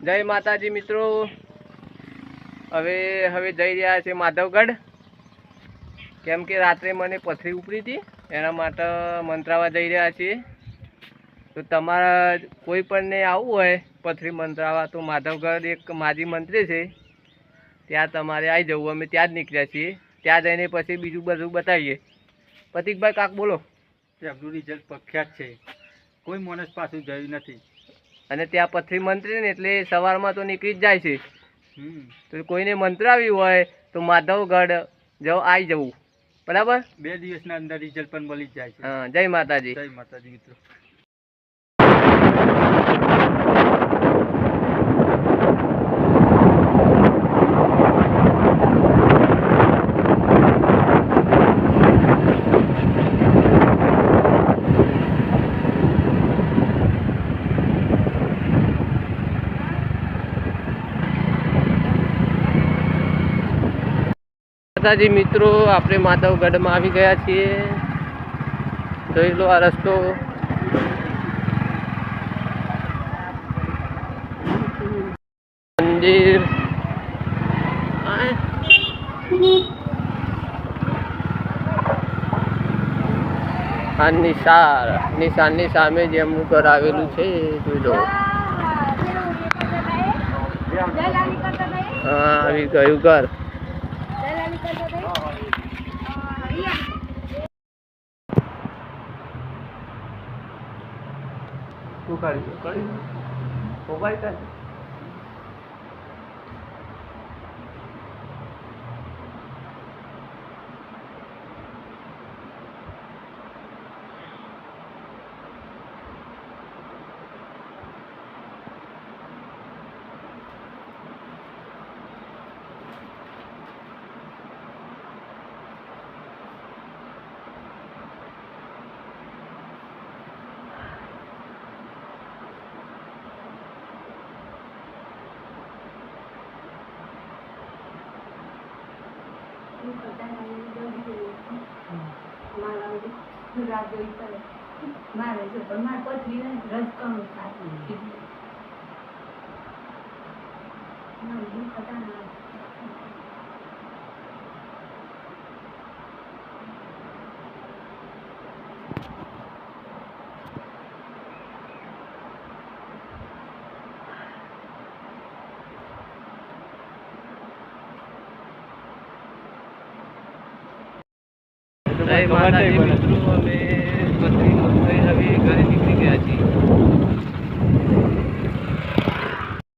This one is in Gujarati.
જય માતાજી મિત્રો, હવે જઈ રહ્યા છે માધવગઢ, કેમ કે રાત્રે મને પથરી ઉપડી હતી, એના માટે મંત્રાવા જઈ રહ્યા છીએ. તો તમારા કોઈ પણને આવવું હોય પથરી મંત્રાવા તો માધવગઢ એક માજી મંત્રી છે, ત્યાં તમારે આવી જવું. અમે ત્યાં જ નીકળ્યા છીએ, ત્યાં જઈને પછી બીજું બધું બતાવીએ. પ્રતિકભાઈ કાક બોલો. આપણું રિઝલ્ટ પ્રખ્યાત છે, કોઈ માણસ પાછું જયું નથી. અને ત્યાં પથરી મંત્રી ને એટલે સવારમાં તો નીકળી જ જાય છે. તો કોઈને મંત્રાવી હોય તો માધવગઢ આવી જવું, બરાબર. 2 દિવસના અંદર રિઝલ્ટ પણ મળી જાય છે. હા, જય માતાજી. જય માતાજી મિત્રો. માતાજી મિત્રો, આપણે માધવગઢમાં આવી ગયા છીએ. જોઈ લો આ રસ્તો. મંદિર આ નિશાનની સામે જે એમનું ઘર આવેલું છે, જોઈ લો. હા, આવી ગયું ઘર. શું કરી મોબાઈલ કાઢ. મારે જો પણ મારે પથરી રસ કમ થાય. જય માતાજી મિત્રો, અમે પથરી મંત્રી હવે ઘરે નીકળી ગયા છીએ.